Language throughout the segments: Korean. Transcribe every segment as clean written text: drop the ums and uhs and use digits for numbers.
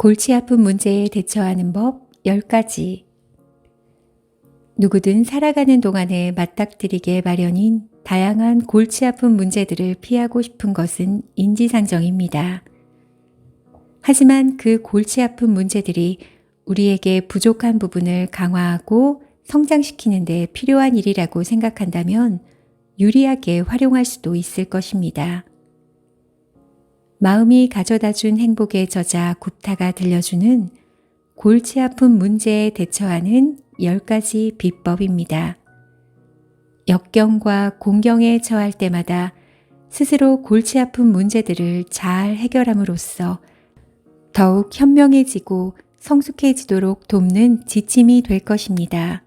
골치 아픈 문제에 대처하는 법 10가지. 누구든 살아가는 동안에 맞닥뜨리게 마련인 다양한 골치 아픈 문제들을 피하고 싶은 것은 인지상정입니다. 하지만 그 골치 아픈 문제들이 우리에게 부족한 부분을 강화하고 성장시키는 데 필요한 일이라고 생각한다면 유리하게 활용할 수도 있을 것입니다. 마음이 가져다 준 행복의 저자 굽타가 들려주는 골치 아픈 문제에 대처하는 10가지 비법입니다. 역경과 공경에 처할 때마다 스스로 골치 아픈 문제들을 잘 해결함으로써 더욱 현명해지고 성숙해지도록 돕는 지침이 될 것입니다.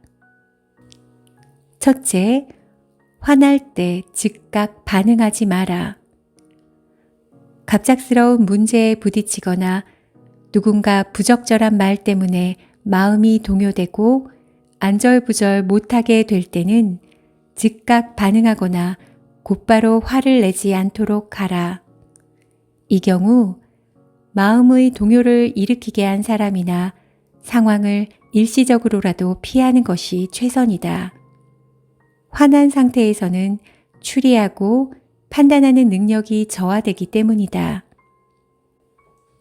첫째, 화날 때 즉각 반응하지 마라. 갑작스러운 문제에 부딪히거나 누군가 부적절한 말 때문에 마음이 동요되고 안절부절 못하게 될 때는 즉각 반응하거나 곧바로 화를 내지 않도록 하라. 이 경우 마음의 동요를 일으키게 한 사람이나 상황을 일시적으로라도 피하는 것이 최선이다. 화난 상태에서는 추리하고 판단하는 능력이 저하되기 때문이다.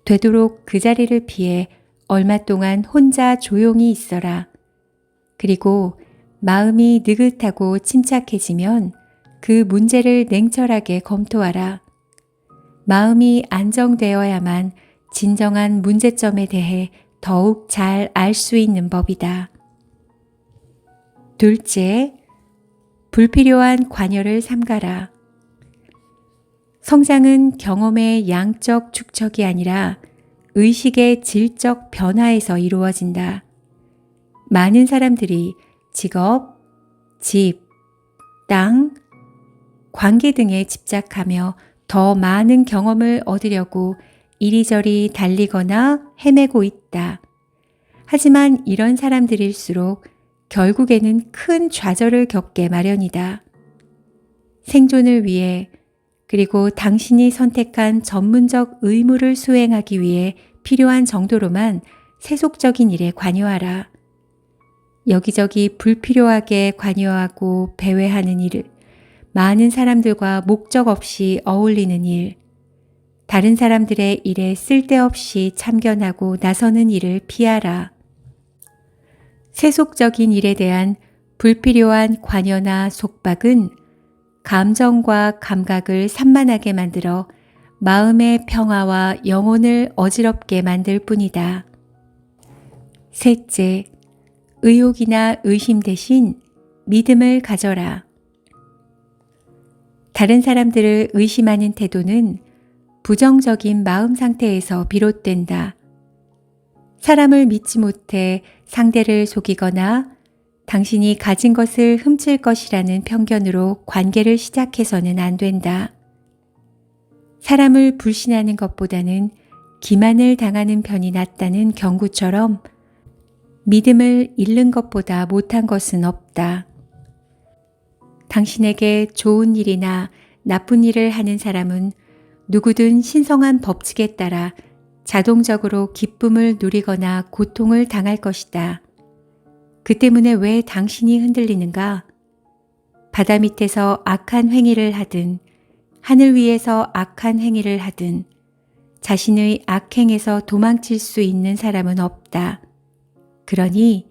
되도록 그 자리를 피해 얼마 동안 혼자 조용히 있어라. 그리고 마음이 느긋하고 침착해지면 그 문제를 냉철하게 검토하라. 마음이 안정되어야만 진정한 문제점에 대해 더욱 잘 알 수 있는 법이다. 둘째, 불필요한 관여를 삼가라. 성장은 경험의 양적 축적이 아니라 의식의 질적 변화에서 이루어진다. 많은 사람들이 직업, 집, 땅, 관계 등에 집착하며 더 많은 경험을 얻으려고 이리저리 달리거나 헤매고 있다. 하지만 이런 사람들일수록 결국에는 큰 좌절을 겪게 마련이다. 생존을 위해 그리고 당신이 선택한 전문적 의무를 수행하기 위해 필요한 정도로만 세속적인 일에 관여하라. 여기저기 불필요하게 관여하고 배회하는 일, 많은 사람들과 목적 없이 어울리는 일, 다른 사람들의 일에 쓸데없이 참견하고 나서는 일을 피하라. 세속적인 일에 대한 불필요한 관여나 속박은 감정과 감각을 산만하게 만들어 마음의 평화와 영혼을 어지럽게 만들 뿐이다. 셋째, 의혹이나 의심 대신 믿음을 가져라. 다른 사람들을 의심하는 태도는 부정적인 마음 상태에서 비롯된다. 사람을 믿지 못해 상대를 속이거나 당신이 가진 것을 훔칠 것이라는 편견으로 관계를 시작해서는 안 된다. 사람을 불신하는 것보다는 기만을 당하는 편이 낫다는 경구처럼 믿음을 잃는 것보다 못한 것은 없다. 당신에게 좋은 일이나 나쁜 일을 하는 사람은 누구든 신성한 법칙에 따라 자동적으로 기쁨을 누리거나 고통을 당할 것이다. 그 때문에 왜 당신이 흔들리는가? 바다 밑에서 악한 행위를 하든 하늘 위에서 악한 행위를 하든 자신의 악행에서 도망칠 수 있는 사람은 없다. 그러니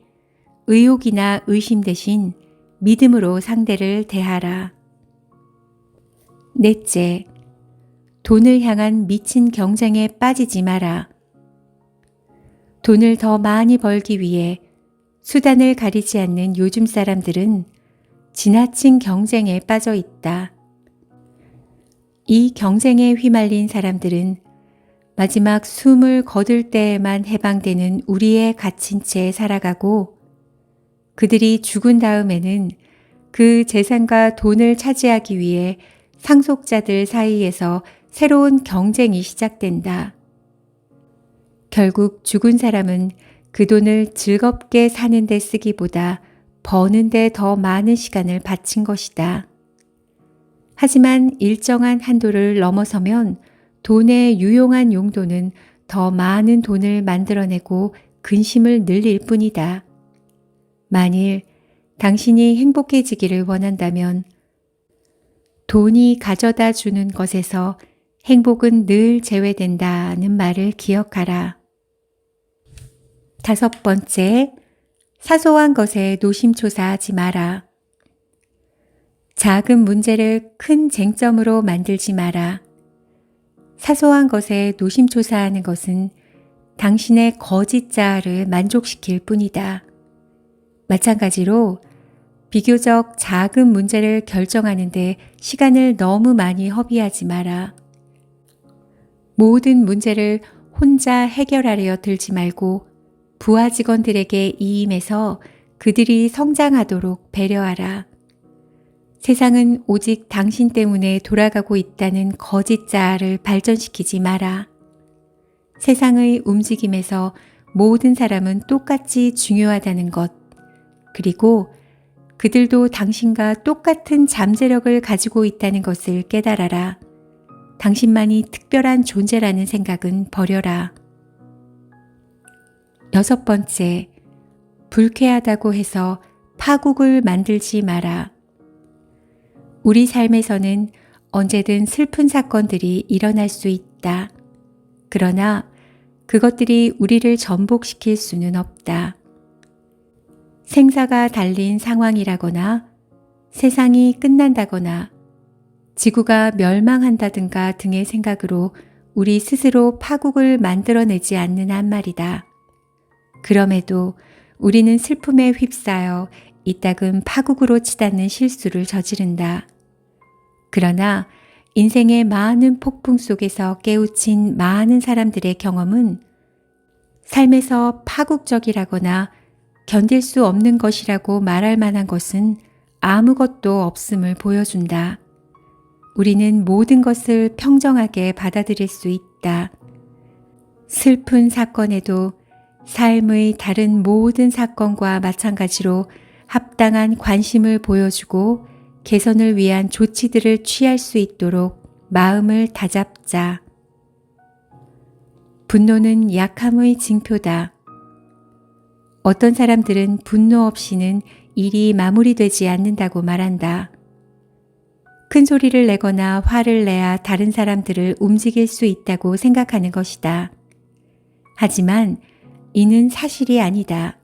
의혹이나 의심 대신 믿음으로 상대를 대하라. 넷째, 돈을 향한 미친 경쟁에 빠지지 마라. 돈을 더 많이 벌기 위해 수단을 가리지 않는 요즘 사람들은 지나친 경쟁에 빠져 있다. 이 경쟁에 휘말린 사람들은 마지막 숨을 거둘 때에만 해방되는 우리에 갇힌 채 살아가고 그들이 죽은 다음에는 그 재산과 돈을 차지하기 위해 상속자들 사이에서 새로운 경쟁이 시작된다. 결국 죽은 사람은 그 돈을 즐겁게 사는 데 쓰기보다 버는 데 더 많은 시간을 바친 것이다. 하지만 일정한 한도를 넘어서면 돈의 유용한 용도는 더 많은 돈을 만들어내고 근심을 늘릴 뿐이다. 만일 당신이 행복해지기를 원한다면 돈이 가져다 주는 것에서 행복은 늘 제외된다는 말을 기억하라. 5번째, 사소한 것에 노심초사하지 마라. 작은 문제를 큰 쟁점으로 만들지 마라. 사소한 것에 노심초사하는 것은 당신의 거짓 자아를 만족시킬 뿐이다. 마찬가지로 비교적 작은 문제를 결정하는데 시간을 너무 많이 허비하지 마라. 모든 문제를 혼자 해결하려 들지 말고 부하 직원들에게 이임해서 그들이 성장하도록 배려하라. 세상은 오직 당신 때문에 돌아가고 있다는 거짓 자아를 발전시키지 마라. 세상의 움직임에서 모든 사람은 똑같이 중요하다는 것, 그리고 그들도 당신과 똑같은 잠재력을 가지고 있다는 것을 깨달아라. 당신만이 특별한 존재라는 생각은 버려라. 6번째, 불쾌하다고 해서 파국을 만들지 마라. 우리 삶에서는 언제든 슬픈 사건들이 일어날 수 있다. 그러나 그것들이 우리를 전복시킬 수는 없다. 생사가 달린 상황이라거나 세상이 끝난다거나 지구가 멸망한다든가 등의 생각으로 우리 스스로 파국을 만들어내지 않는 한 말이다. 그럼에도 우리는 슬픔에 휩싸여 이따금 파국으로 치닫는 실수를 저지른다. 그러나 인생의 많은 폭풍 속에서 깨우친 많은 사람들의 경험은 삶에서 파국적이라거나 견딜 수 없는 것이라고 말할 만한 것은 아무것도 없음을 보여준다. 우리는 모든 것을 평정하게 받아들일 수 있다. 슬픈 사건에도 삶의 다른 모든 사건과 마찬가지로 합당한 관심을 보여주고 개선을 위한 조치들을 취할 수 있도록 마음을 다잡자. 분노는 약함의 징표다. 어떤 사람들은 분노 없이는 일이 마무리되지 않는다고 말한다. 큰 소리를 내거나 화를 내야 다른 사람들을 움직일 수 있다고 생각하는 것이다. 하지만 이는 사실이 아니다.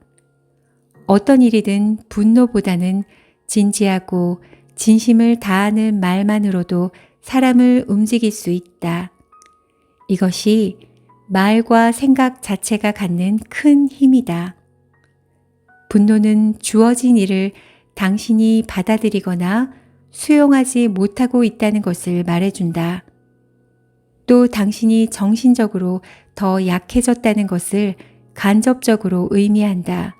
어떤 일이든 분노보다는 진지하고 진심을 다하는 말만으로도 사람을 움직일 수 있다. 이것이 말과 생각 자체가 갖는 큰 힘이다. 분노는 주어진 일을 당신이 받아들이거나 수용하지 못하고 있다는 것을 말해준다. 또 당신이 정신적으로 더 약해졌다는 것을 간접적으로 의미한다.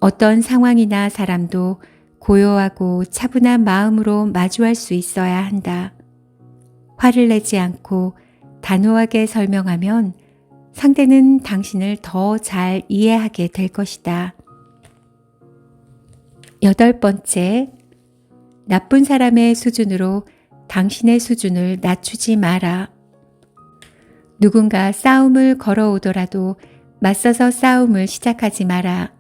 어떤 상황이나 사람도 고요하고 차분한 마음으로 마주할 수 있어야 한다. 화를 내지 않고 단호하게 설명하면 상대는 당신을 더 잘 이해하게 될 것이다. 8번째, 나쁜 사람의 수준으로 당신의 수준을 낮추지 마라. 누군가 싸움을 걸어오더라도 맞서서 싸움을 시작하지 마라.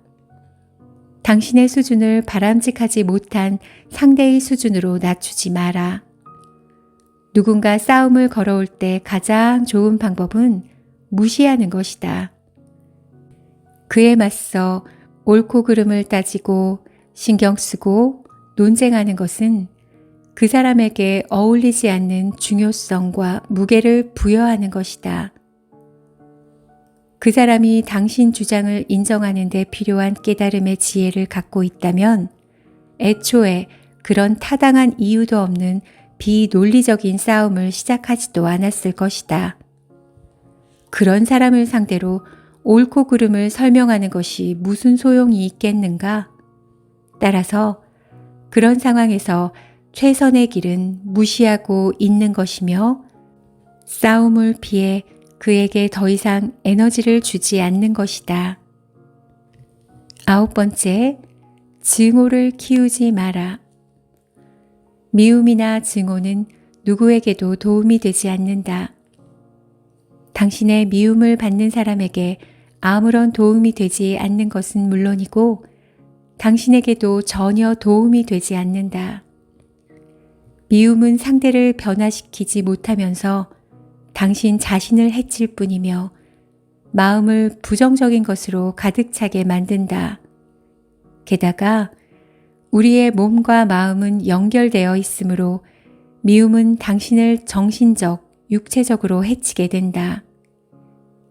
당신의 수준을 바람직하지 못한 상대의 수준으로 낮추지 마라. 누군가 싸움을 걸어올 때 가장 좋은 방법은 무시하는 것이다. 그에 맞서 옳고 그름을 따지고 신경 쓰고 논쟁하는 것은 그 사람에게 어울리지 않는 중요성과 무게를 부여하는 것이다. 그 사람이 당신 주장을 인정하는 데 필요한 깨달음의 지혜를 갖고 있다면 애초에 그런 타당한 이유도 없는 비논리적인 싸움을 시작하지도 않았을 것이다. 그런 사람을 상대로 옳고 그름을 설명하는 것이 무슨 소용이 있겠는가? 따라서 그런 상황에서 최선의 길은 무시하고 있는 것이며 싸움을 피해 그에게 더 이상 에너지를 주지 않는 것이다. 9번째, 증오를 키우지 마라. 미움이나 증오는 누구에게도 도움이 되지 않는다. 당신의 미움을 받는 사람에게 아무런 도움이 되지 않는 것은 물론이고 당신에게도 전혀 도움이 되지 않는다. 미움은 상대를 변화시키지 못하면서 당신 자신을 해칠 뿐이며 마음을 부정적인 것으로 가득 차게 만든다. 게다가 우리의 몸과 마음은 연결되어 있으므로 미움은 당신을 정신적, 육체적으로 해치게 된다.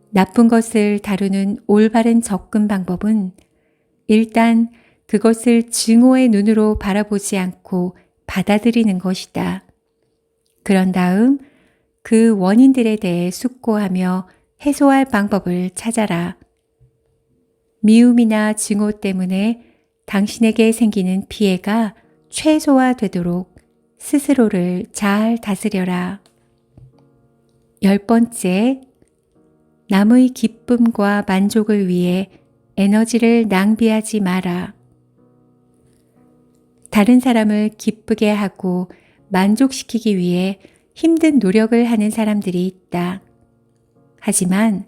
나쁜 것을 다루는 올바른 접근 방법은 일단 그것을 증오의 눈으로 바라보지 않고 받아들이는 것이다. 그런 다음 그 원인들에 대해 숙고하며 해소할 방법을 찾아라. 미움이나 증오 때문에 당신에게 생기는 피해가 최소화되도록 스스로를 잘 다스려라. 10번째, 남의 기쁨과 만족을 위해 에너지를 낭비하지 마라. 다른 사람을 기쁘게 하고 만족시키기 위해 힘든 노력을 하는 사람들이 있다. 하지만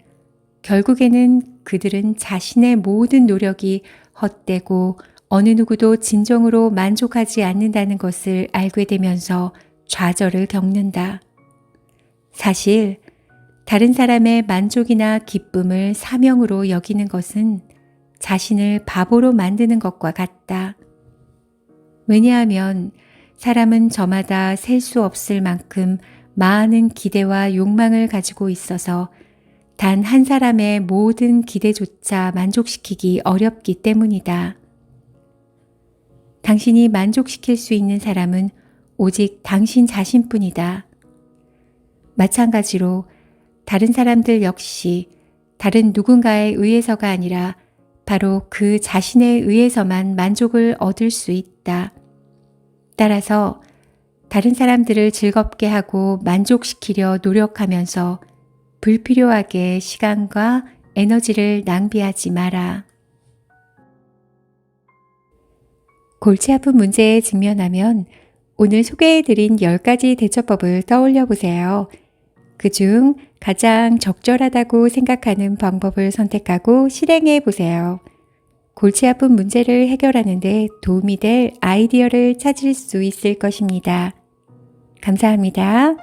결국에는 그들은 자신의 모든 노력이 헛되고 어느 누구도 진정으로 만족하지 않는다는 것을 알게 되면서 좌절을 겪는다. 사실 다른 사람의 만족이나 기쁨을 사명으로 여기는 것은 자신을 바보로 만드는 것과 같다. 왜냐하면 사람은 저마다 셀 수 없을 만큼 많은 기대와 욕망을 가지고 있어서 단 한 사람의 모든 기대조차 만족시키기 어렵기 때문이다. 당신이 만족시킬 수 있는 사람은 오직 당신 자신뿐이다. 마찬가지로 다른 사람들 역시 다른 누군가에 의해서가 아니라 바로 그 자신에 의해서만 만족을 얻을 수 있다. 따라서 다른 사람들을 즐겁게 하고 만족시키려 노력하면서 불필요하게 시간과 에너지를 낭비하지 마라. 골치 아픈 문제에 직면하면 오늘 소개해드린 10가지 대처법을 떠올려 보세요. 그중 가장 적절하다고 생각하는 방법을 선택하고 실행해 보세요. 골치 아픈 문제를 해결하는 데 도움이 될 아이디어를 찾을 수 있을 것입니다. 감사합니다.